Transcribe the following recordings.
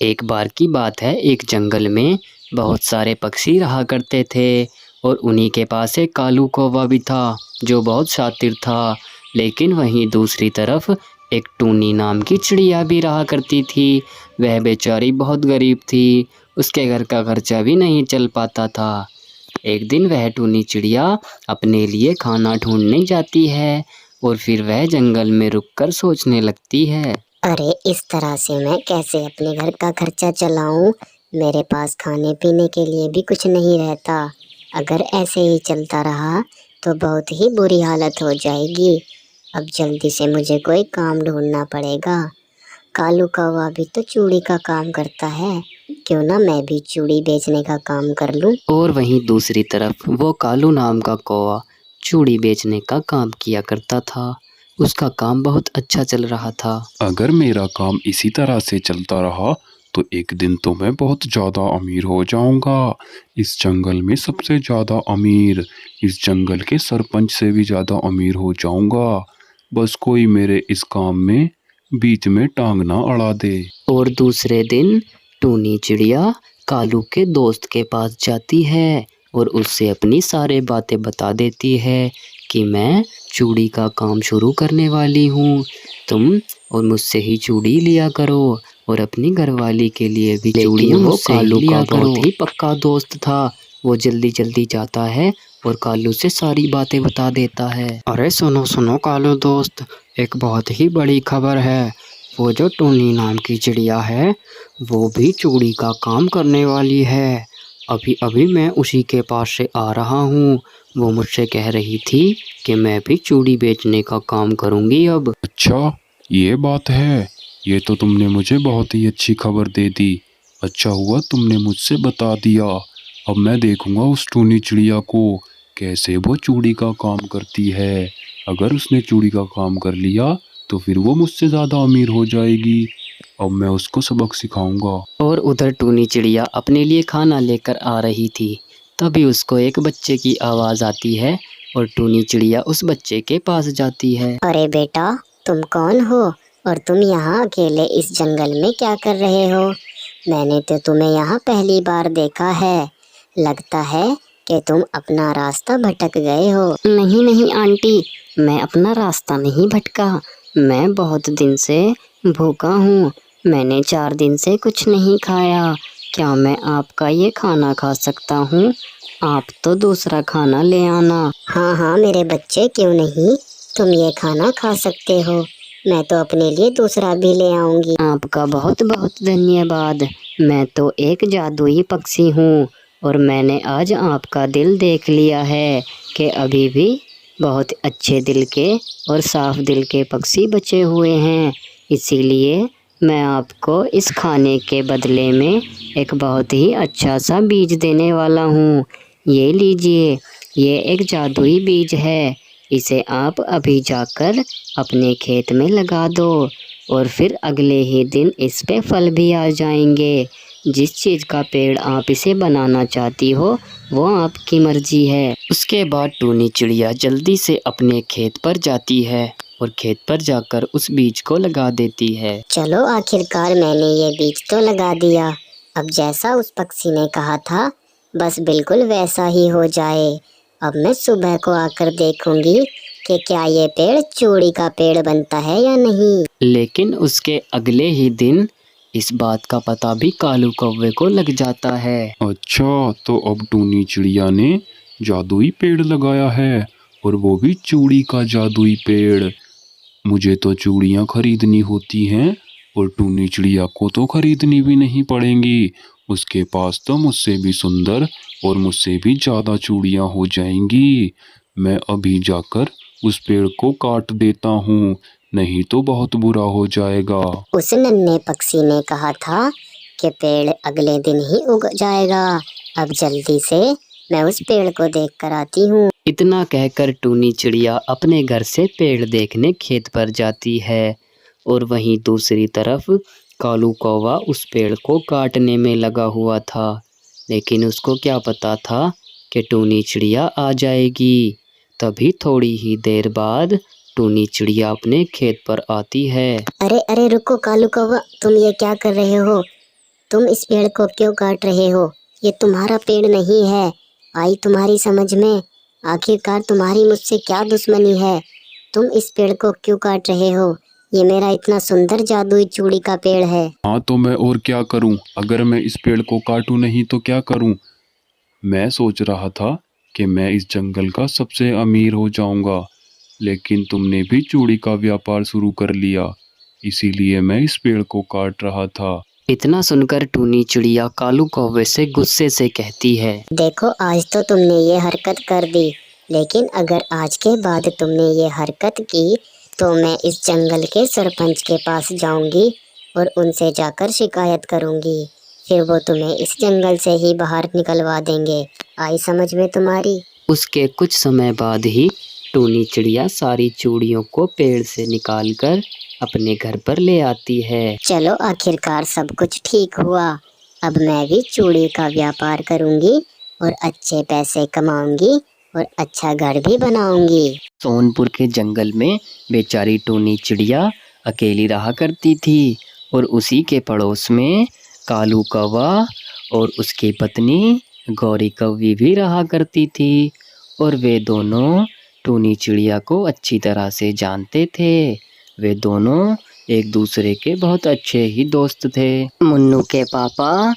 एक बार की बात है, एक जंगल में बहुत सारे पक्षी रहा करते थे और उन्हीं के पास एक कालू कौवा भी था जो बहुत शातिर था। लेकिन वहीं दूसरी तरफ एक टूनी नाम की चिड़िया भी रहा करती थी। वह बेचारी बहुत गरीब थी, उसके घर का खर्चा भी नहीं चल पाता था। एक दिन वह टूनी चिड़िया अपने लिए खाना ढूंढने जाती है और फिर वह जंगल में रुककर सोचने लगती है। अरे इस तरह से मैं कैसे अपने घर का खर्चा चलाऊं? मेरे पास खाने पीने के लिए भी कुछ नहीं रहता। अगर ऐसे ही चलता रहा तो बहुत ही बुरी हालत हो जाएगी। अब जल्दी से मुझे कोई काम ढूंढना पड़ेगा। कालू कौवा भी तो चूड़ी का काम करता है, क्यों ना मैं भी चूड़ी बेचने का काम कर लूं। और वहीं दूसरी तरफ वो कालू नाम का कौवा चूड़ी बेचने का काम किया करता था। उसका काम बहुत अच्छा चल रहा था। अगर मेरा काम इसी तरह से चलता रहा तो एक दिन तो मैं बहुत ज़्यादा अमीर हो जाऊंगा। इस जंगल में सबसे ज़्यादा अमीर, इस जंगल के सरपंच से भी ज़्यादा अमीर हो जाऊंगा। बस कोई मेरे इस काम में बीच में टांग ना अड़ा दे। और दूसरे दिन टूनी चिड़िया कालू के दोस्त के पास जाती है और उससे अपनी सारी बातें बता देती है कि मैं चूड़ी का काम शुरू करने वाली हूँ। तुम और मुझसे ही चूड़ी लिया करो और अपनी घरवाली के लिए भी चूड़ियाँ मुझसे ही लिया करो। बहुत ही पक्का दोस्त था। वो जल्दी जल्दी जाता है और कालू से सारी बातें बता देता है। अरे सुनो सुनो कालू दोस्त, एक बहुत ही बड़ी खबर है। वो जो टूनी नाम की चिड़िया है वो भी चूड़ी का काम करने वाली है। अभी अभी मैं उसी के पास से आ रहा हूँ। वो मुझसे कह रही थी कि मैं भी चूड़ी बेचने का काम करूँगी अब। अच्छा, ये बात है। ये तो तुमने मुझे बहुत ही अच्छी खबर दे दी। अच्छा हुआ तुमने मुझसे बता दिया। अब मैं देखूंगा उस टूनी चिड़िया को कैसे वो चूड़ी का काम करती है। अगर उसने चूड़ी का काम कर लिया तो फिर वो मुझसे ज़्यादा अमीर हो जाएगी। अब मैं उसको सबक सिखाऊंगा। और उधर टूनी चिड़िया अपने लिए खाना लेकर आ रही थी। तभी उसको एक बच्चे की आवाज़ आती है और टूनी चिड़िया उस बच्चे के पास जाती है। अरे बेटा, तुम कौन हो और तुम यहाँ अकेले इस जंगल में क्या कर रहे हो? मैंने तो तुम्हें यहाँ पहली बार देखा है। लगता है कि तुम अपना रास्ता भटक गए हो। नहीं नहीं आंटी, मैं अपना रास्ता नहीं भटका। मैं बहुत दिन से भूखा हूँ। मैंने 4 दिन से कुछ नहीं खाया। क्या मैं आपका ये खाना खा सकता हूँ? आप तो दूसरा खाना ले आना। हाँ हाँ मेरे बच्चे, क्यों नहीं, तुम ये खाना खा सकते हो। मैं तो अपने लिए दूसरा भी ले आऊंगी। आपका बहुत बहुत धन्यवाद। मैं तो एक जादुई पक्षी हूँ और मैंने आज आपका दिल देख लिया है कि अभी भी बहुत अच्छे दिल के और साफ दिल के पक्षी बचे हुए हैं। इसीलिए मैं आपको इस खाने के बदले में एक बहुत ही अच्छा सा बीज देने वाला हूँ। ये लीजिए, ये एक जादुई बीज है। इसे आप अभी जाकर अपने खेत में लगा दो और फिर अगले ही दिन इस पे फल भी आ जाएंगे। जिस चीज़ का पेड़ आप इसे बनाना चाहती हो वो आपकी मर्जी है। उसके बाद टूनी चिड़िया जल्दी से अपने खेत पर जाती है और खेत पर जाकर उस बीज को लगा देती है। चलो आखिरकार मैंने ये बीज तो लगा दिया। अब जैसा उस पक्षी ने कहा था बस बिल्कुल वैसा ही हो जाए। अब मैं सुबह को आकर देखूंगी कि क्या ये पेड़ चूड़ी का पेड़ बनता है या नहीं। लेकिन उसके अगले ही दिन इस बात का पता भी कालू कौवे को लग जाता है। अच्छा, तो अब टूनी चिड़िया ने जादुई पेड़ लगाया है और वो भी चूड़ी का जादुई पेड़। मुझे तो चूड़ियाँ खरीदनी होती हैं और टूनी चिड़िया को तो खरीदनी भी नहीं पड़ेंगी। उसके पास तो मुझसे भी सुंदर और मुझसे भी ज़्यादा चूड़ियाँ हो जाएंगी। मैं अभी जाकर उस पेड़ को काट देता हूँ, नहीं तो बहुत बुरा हो जाएगा। उस नन्हे पक्षी ने कहा था कि पेड़ अगले दिन ही उग जाएगा। अब जल्दी से मैं उस पेड़ को देख कर आती हूँ। इतना कहकर टूनी चिड़िया अपने घर से पेड़ देखने खेत पर जाती है और वहीं दूसरी तरफ कालू कौवा उस पेड़ को काटने में लगा हुआ था। लेकिन उसको क्या पता था कि टूनी चिड़िया आ जाएगी। तभी थोड़ी ही देर बाद टूनी चिड़िया अपने खेत पर आती है। अरे अरे रुको कालू कौवा, तुम ये क्या कर रहे हो? तुम इस पेड़ को क्यों काट रहे हो? ये तुम्हारा पेड़ नहीं है। आई तुम्हारी समझ में? आखिरकार तुम्हारी मुझसे क्या दुश्मनी है? तुम इस पेड़ को क्यों काट रहे हो? ये मेरा इतना सुंदर जादुई चूड़ी का पेड़ है। हाँ तो मैं और क्या करूं? अगर मैं इस पेड़ को काटूं नहीं तो क्या करूं? मैं सोच रहा था कि मैं इस जंगल का सबसे अमीर हो जाऊंगा, लेकिन तुमने भी चूड़ी का व्यापार शुरू कर लिया, इसीलिए मैं इस पेड़ को काट रहा था। इतना सुनकर टूनी चिड़िया कालू कौवे से गुस्से से कहती है, देखो, आज तो तुमने ये हरकत कर दी, लेकिन अगर आज के बाद तुमने ये हरकत की तो मैं इस जंगल के सरपंच के पास जाऊंगी और उनसे जाकर शिकायत करूंगी। फिर वो तुम्हें इस जंगल से ही बाहर निकलवा देंगे। आई समझ में तुम्हारी? उसके कुछ समय बाद ही टूनी चिड़िया सारी चूड़ियों को पेड़ से निकालकर अपने घर पर ले आती है। चलो, आखिरकार सब कुछ ठीक हुआ। अब मैं भी चूड़ी का व्यापार करूंगी और अच्छे पैसे कमाऊंगी और अच्छा घर भी बनाऊंगी। सोनपुर के जंगल में बेचारी टूनी चिड़िया अकेली रहा करती थी और उसी के पड़ोस में कालू कौवा और उसकी पत्नी गौरी कौवी भी रहा करती थी और वे दोनों टूनी चिड़िया को अच्छी तरह से जानते थे। वे दोनों एक दूसरे के बहुत अच्छे ही दोस्त थे। मुन्नू के पापा,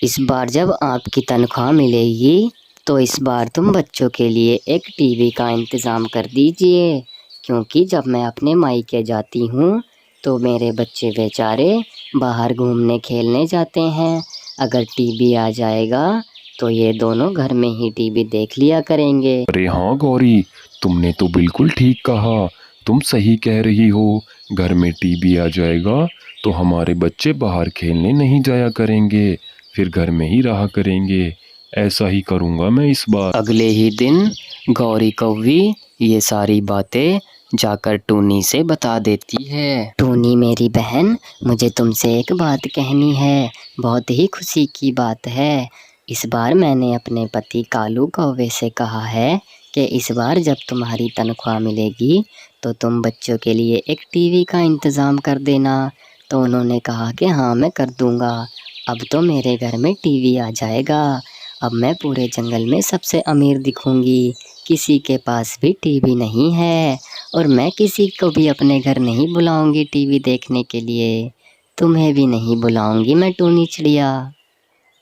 इस बार जब आपकी तनख्वाह मिलेगी तो इस बार तुम बच्चों के लिए एक टीवी का इंतज़ाम कर दीजिए, क्योंकि जब मैं अपने मायके जाती हूँ तो मेरे बच्चे बेचारे बाहर घूमने खेलने जाते हैं। अगर टीवी आ जाएगा तो ये दोनों घर में ही टीवी देख लिया करेंगे। अरे हाँ गौरी, तुमने तो बिल्कुल ठीक कहा। तुम सही कह रही हो। घर में टीवी आ जाएगा तो हमारे बच्चे बाहर खेलने नहीं जाया करेंगे, फिर घर में ही रहा करेंगे। ऐसा ही करूँगा मैं इस बार। अगले ही दिन गौरी कौवी ये सारी बातें जाकर टूनी से बता देती है। टूनी मेरी बहन, मुझे तुमसे एक बात कहनी है, बहुत ही खुशी की बात है। इस बार मैंने अपने पति कालू कौवे से कहा है कि इस बार जब तुम्हारी तनख्वाह मिलेगी तो तुम बच्चों के लिए एक टीवी का इंतज़ाम कर देना। तो उन्होंने कहा कि हाँ मैं कर दूँगा। अब तो मेरे घर में टीवी आ जाएगा। अब मैं पूरे जंगल में सबसे अमीर दिखूंगी। किसी के पास भी टीवी नहीं है और मैं किसी को भी अपने घर नहीं बुलाऊंगी टीवी देखने के लिए। तुम्हें भी नहीं बुलाऊंगी मैं टूनी चिड़िया।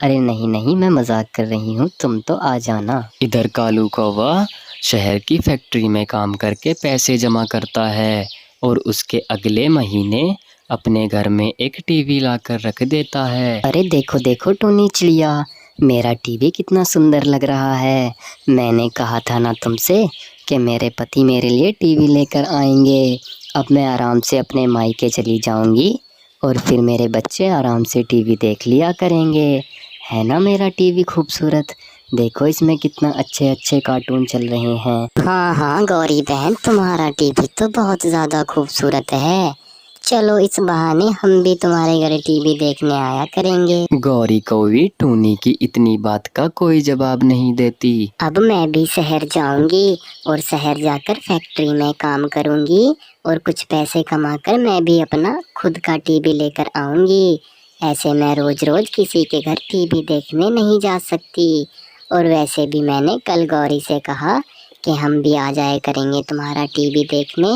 अरे नहीं नहीं, मैं मजाक कर रही हूँ, तुम तो आ जाना। इधर कालू कौवा शहर की फैक्ट्री में काम करके पैसे जमा करता है और उसके अगले महीने अपने घर में एक टीवी लाकर रख देता है। अरे देखो देखो टूनी चिड़िया, मेरा टीवी कितना सुंदर लग रहा है। मैंने कहा था ना तुमसे कि मेरे पति मेरे लिए टीवी लेकर आएंगे। अब मैं आराम से अपने मायके चली जाऊंगी और फिर मेरे बच्चे आराम से टीवी देख लिया करेंगे। है ना मेरा टीवी खूबसूरत? देखो इसमें कितना अच्छे अच्छे कार्टून चल रहे हैं। हाँ हाँ गौरी बहन, तुम्हारा टीवी तो बहुत ज्यादा खूबसूरत है। चलो, इस बहाने हम भी तुम्हारे घर टीवी देखने आया करेंगे। गौरी कौवी टूनी की इतनी बात का कोई जवाब नहीं देती। अब मैं भी शहर जाऊंगी और शहर जाकर फैक्ट्री में काम करूंगी और कुछ पैसे कमाकर मैं भी अपना खुद का टीवी लेकर आऊंगी। ऐसे मैं रोज रोज किसी के घर टीवी देखने नहीं जा सकती। और वैसे भी मैंने कल गौरी से कहा कि हम भी आ जाए करेंगे तुम्हारा टीवी देखने,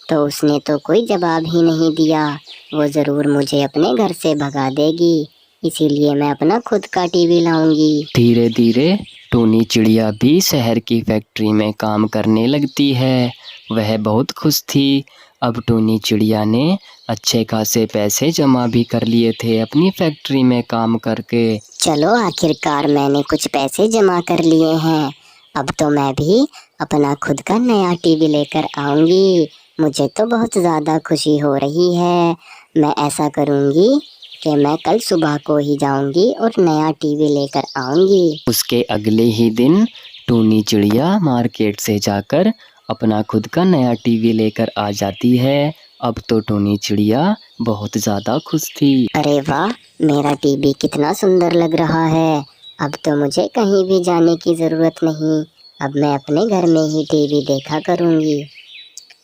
तो उसने तो कोई जवाब ही नहीं दिया। वो ज़रूर मुझे अपने घर से भगा देगी, इसीलिए मैं अपना खुद का टीवी लाऊंगी। धीरे धीरे टूनी चिड़िया भी शहर की फैक्ट्री में काम करने लगती है। वह बहुत खुश थी। अब टूनी चिड़िया ने अच्छे खासे पैसे जमा भी कर लिए थे अपनी फैक्ट्री में काम करके। चलो, आखिरकार मैंने कुछ पैसे जमा कर लिए हैं। अब तो मैं भी अपना खुद का नया टीवी लेकर आऊंगी। मुझे तो बहुत ज़्यादा खुशी हो रही है। मैं ऐसा करूंगी कि मैं कल सुबह को ही जाऊंगी और नया टीवी लेकर आऊंगी। उसके अगले ही दिन टूनी चिड़िया मार्केट से जाकर अपना खुद का नया टीवी लेकर आ जाती है। अब तो टूनी चिड़िया बहुत ज़्यादा खुश थी। अरे वाह, मेरा टीवी कितना सुंदर लग रहा है। अब तो मुझे कहीं भी जाने की ज़रूरत नहीं। अब मैं अपने घर में ही टीवी देखा करूंगी।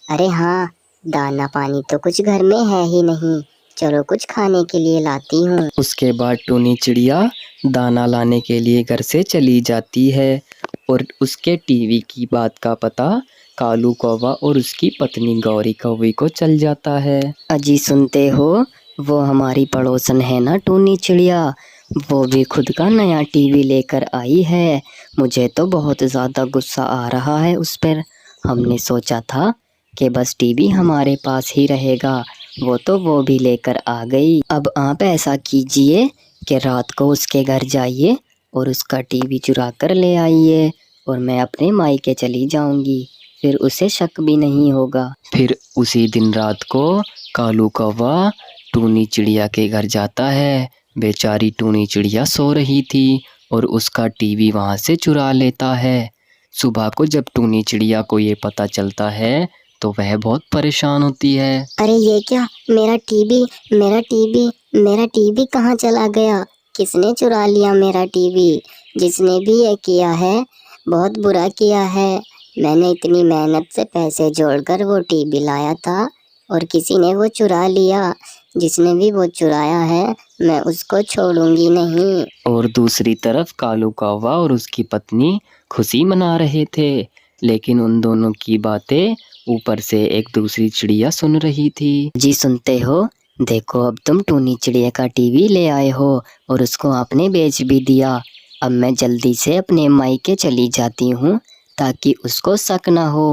अरे हाँ, दाना पानी तो कुछ घर में है ही नहीं। चलो कुछ खाने के लिए लाती हूँ। उसके बाद टूनी चिड़िया दाना लाने के लिए घर से चली जाती है और उसके टीवी की बात का पता कालू कौवा और उसकी पत्नी गौरी कौवी को चल जाता है। अजी सुनते हो, वो हमारी पड़ोसन है ना टूनी चिड़िया, वो भी खुद का नया टीवी लेकर आई है। मुझे तो बहुत ज़्यादा गुस्सा आ रहा है उस पर। हमने सोचा था कि बस टीवी हमारे पास ही रहेगा, वो भी लेकर आ गई। अब आप ऐसा कीजिए कि रात को उसके घर जाइए और उसका टीवी चुरा कर ले आइए और मैं अपने मायके चली जाऊंगी, फिर उसे शक भी नहीं होगा। फिर उसी दिन रात को कालू कौवा टूनी चिड़िया के घर जाता है। बेचारी टूनी चिड़िया सो रही थी और उसका टीवी वहाँ से चुरा लेता है। सुबह को जब टूनी चिड़िया को ये पता चलता है तो वह बहुत परेशान होती है। अरे ये क्या, मेरा टीवी मेरा टीवी मेरा टीवी कहाँ चला गया? किसने चुरा लिया मेरा टीवी? जिसने भी ये किया है बहुत बुरा किया है। मैंने इतनी मेहनत से पैसे जोड़कर वो टीवी लाया था और किसी ने वो चुरा लिया। जिसने भी वो चुराया है मैं उसको छोड़ूंगी नहीं। और दूसरी तरफ कालू कौवा और उसकी पत्नी खुशी मना रहे थे, लेकिन उन दोनों की बातें ऊपर से एक दूसरी चिड़िया सुन रही थी। जी सुनते हो, देखो अब तुम टूनी चिड़िया का टीवी ले आए हो और उसको आपने बेच भी दिया। अब मैं जल्दी से अपने मायके चली जाती हूँ ताकि उसको शक ना हो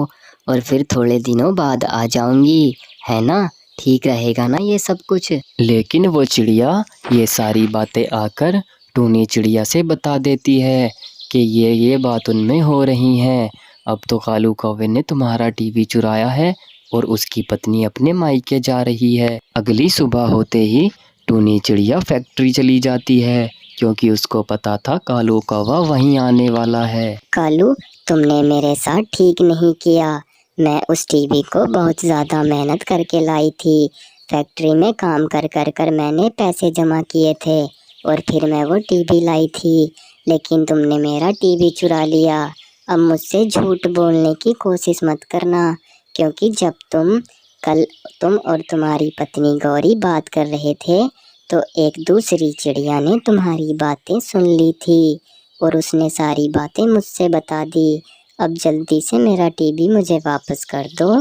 और फिर थोड़े दिनों बाद आ जाऊंगी, है ना? ठीक रहेगा ना ये सब कुछ? लेकिन वो चिड़िया ये सारी बातें आकर टूनी चिड़िया से बता देती है कि ये बात उनमें हो रही हैं। अब तो कालू कौवे ने तुम्हारा टीवी चुराया है और उसकी पत्नी अपने मायके जा रही है। अगली सुबह होते ही टूनी चिड़िया फैक्ट्री चली जाती है क्योंकि उसको पता था कालू कौवा वहीं आने वाला है। कालू, तुमने मेरे साथ ठीक नहीं किया। मैं उस टीवी को बहुत ज़्यादा मेहनत करके लाई थी। फैक्ट्री में काम कर कर कर मैंने पैसे जमा किए थे और फिर मैं वो टीवी लाई थी, लेकिन तुमने मेरा टीवी चुरा लिया। अब मुझसे झूठ बोलने की कोशिश मत करना, क्योंकि जब तुम और तुम्हारी पत्नी गौरी बात कर रहे थे तो एक दूसरी चिड़िया ने तुम्हारी बातें सुन ली थी और उसने सारी बातें मुझसे बता दी। अब जल्दी से मेरा टीवी मुझे वापस कर दो,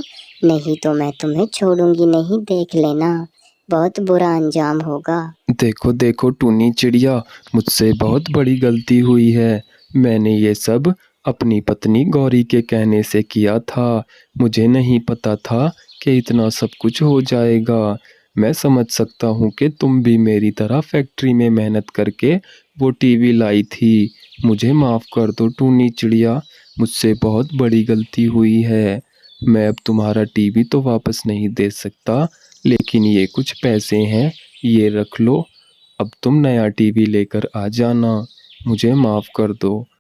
नहीं तो मैं तुम्हें छोड़ूंगी नहीं। देख लेना, बहुत बुरा अंजाम होगा। देखो देखो टूनी चिड़िया, मुझसे बहुत बड़ी गलती हुई है। मैंने ये सब अपनी पत्नी गौरी के कहने से किया था। मुझे नहीं पता था कि इतना सब कुछ हो जाएगा। मैं समझ सकता हूँ कि तुम भी मेरी तरह फैक्ट्री में मेहनत करके वो टीवी लाई थी। मुझे माफ़ कर दो टूनी चिड़िया, मुझसे बहुत बड़ी गलती हुई है। मैं अब तुम्हारा टीवी तो वापस नहीं दे सकता, लेकिन ये कुछ पैसे हैं, ये रख लो। अब तुम नया टीवी लेकर आ जाना। मुझे माफ़ कर दो।